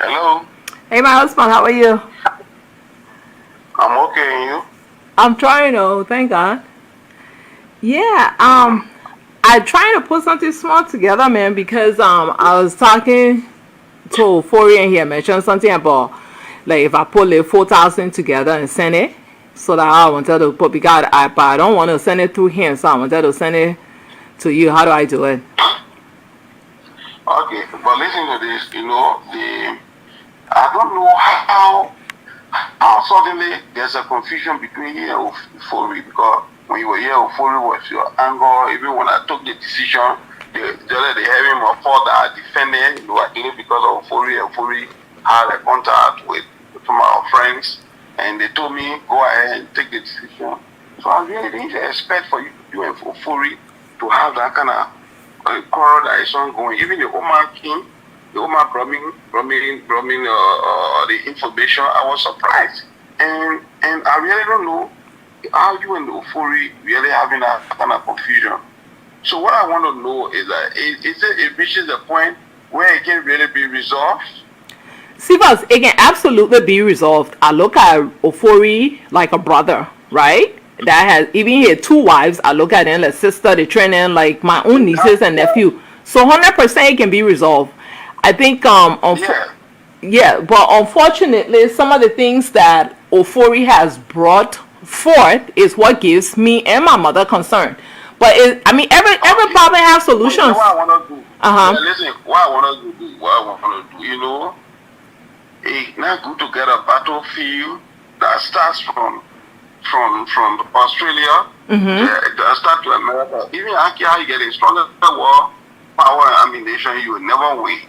Hello. Hey, my husband, how are you? I'm okay, and you? I'm trying to, thank God. Yeah, I trying to put something small together, man, because I was talking to Foreign here, mentioned something about like if I put like 4,000 together and send it, so that I wanted to put because but I don't want to send it through him, so I wanted to send it to you. How do I do it? Okay, but listen to this. I don't know how suddenly there's a confusion between here and Ofori, because when you were here, Ofori was your anger. Even when I took the decision, they have him a fault that I defended, again because of Ofori had a contact with some of our friends, and they told me go ahead and take the decision. So I really didn't expect for you and Ofori to have that kind of quarrel that is ongoing. Even the Oman King, the Oman brought me the information. I was surprised, and I really don't know how you and the Ofori really having that kind of confusion. So what I want to know is that it reaches a point where it can really be resolved? See, boss, it can absolutely be resolved. I look at Ofori like a brother, right? That has even he had 2 wives. I look at them like sister, they train them like my own nieces and nephew. So 100% it can be resolved. I think yeah, but unfortunately, some of the things that Ofori has brought forth is what gives me and my mother concern. But every problem has solutions. What I want to do. Listen, what I want to do. It's not good to get a battlefield that starts from Australia, start to America. Even after you get a stronger war, power and ammunition, you will never win.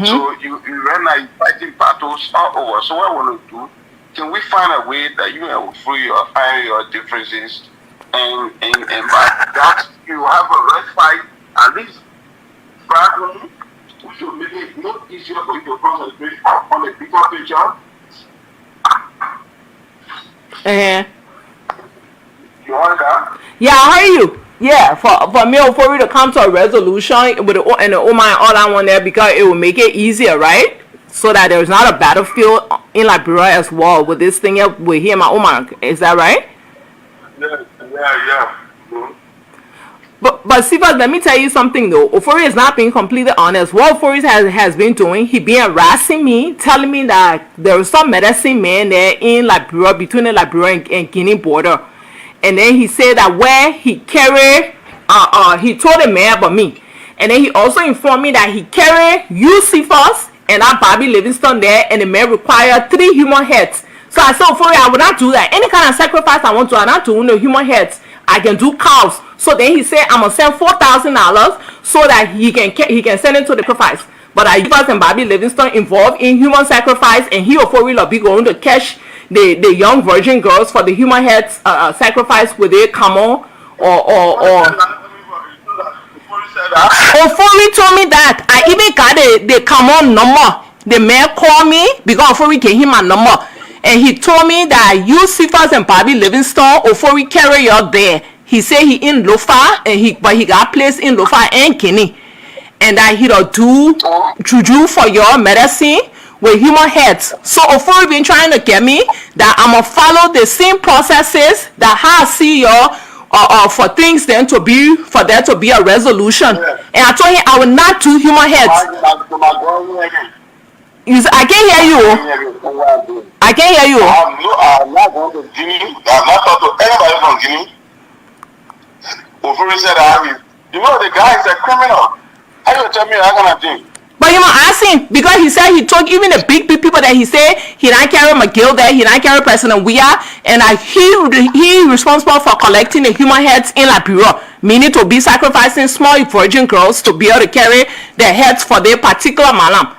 So you right now you're fighting battles all over. So what I want to do, can we find a way that you will free your find your differences, and by that you have a respite at least gradually, which will make it more easier for you to concentrate on the bigger picture. You heard that? Yeah, I heard you. Yeah, for me for you to come to a resolution with the and all that one there, because it will make it easier, right? So that there's not a battlefield in Liberia as well with this thing with him and Omar. Is that right? Yeah. Mm-hmm. But Siva, let me tell you something though. Ofori is not being completely honest. What Ofori has been doing, he been harassing me, telling me that there was some medicine man there in Liberia, between the Liberia and Guinea border. And then he said that where he carried, he told the man about me. And then he also informed me that he carried Eucephus and that Bobby Livingston there, and the man required 3 human heads. So I said, Ofori, I would not do that. Any kind of sacrifice I want to, I'm not doing the human heads. I can do cows. So then he said, I'm gonna send $4,000 so that he can send it to the sacrifice. But I Eucephus and Bobby Livingston involved in human sacrifice, and he Ofori will be going to catch the young virgin girls for the human heads sacrifice with a camel or Ofori told me that. I even got the camel number. The man called me because Ofori gave him my number, and he told me that Eucephus and Bobby Livingston Ofori carry out there. He said he in Lofa, but he got placed in Lofa and Guinea, and that he'll do juju for your medicine with human heads. So Ofori been trying to get me that I'm gonna follow the same processes that I see y'all for things then to be for there to be a resolution. Yeah. And I told him I will not do human heads. I can't hear you. I can't hear you. I'm not going to Guinea. I'm not talking to anybody from Guinea. Ofori said the guy is a criminal. How you tell me that kind of thing? But ask him, because he said he took even the big people that he said he not carry McGill there, he not carry President Weah, and he responsible for collecting the human heads in Liberia, meaning to be sacrificing small virgin girls to be able to carry their heads for their particular malam.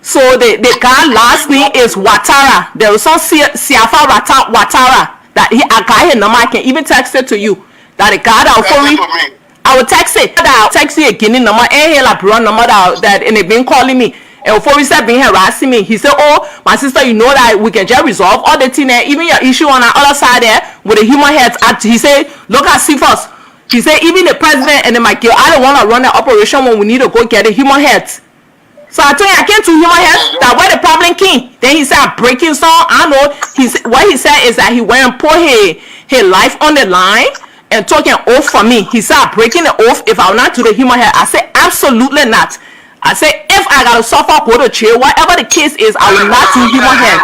So the guy last name is Watara. There was some Siafa Watara that I got his number. I can even text it to you. That the guy that Ofori. I will text it. I'll text you a Guinea number and a Liberia number that and they've been calling me. And Ofori said being harassing me. He said, "Oh, my sister, you know that we can just resolve all the thing there, even your issue on the other side there with the human heads." He said, "Look at Cephas." He said, "Even the president and the Michael, I don't want to run the operation when we need to go get the human heads." So I told him I came to human health. That where the problem came. Then he said I'm breaking some. I know. What he said is that he went and put his life on the line and took an oath for me. He said I'm breaking the oath if I will not do the human health. I said absolutely not. I said if I gotta suffer, go to jail, whatever the case is, I will not do human health.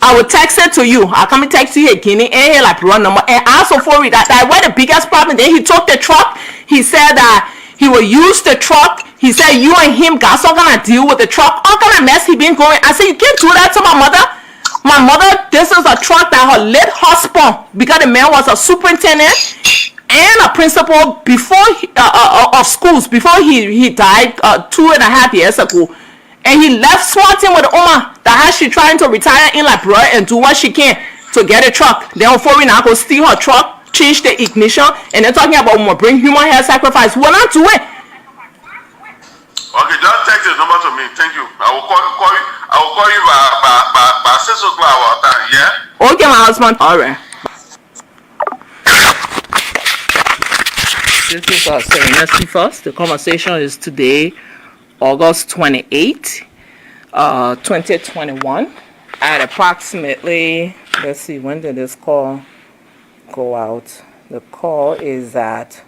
I will text it to you. I'll come and text you again and here like run number. And also for it that where the biggest problem. Then he took the truck. He said that he will use the truck. He said you and him got some kind of deal with the truck. All kind of mess he been going. I said you can't do that to my mother. My mother, this is a truck that her late husband, because the man was a superintendent and a principal before of schools before he died 2.5 years ago. And he left Swanton with the woman that has she trying to retire in Liberia and do what she can to get a truck. Then foreign now go steal her truck, change the ignition, and they're talking about we'll bring human hair sacrifice. We're not doing. Okay, just text the number to me. Thank you. I will call you. I will call you by 6 o'clock our time. Yeah. Okay, my husband. All right. This is our Serenity First. The conversation is today, August 28, 2021, at approximately, let's see, when did this call go out? The call is at,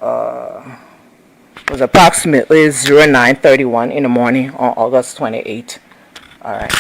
was approximately 09:31 in the morning on August 28. All right.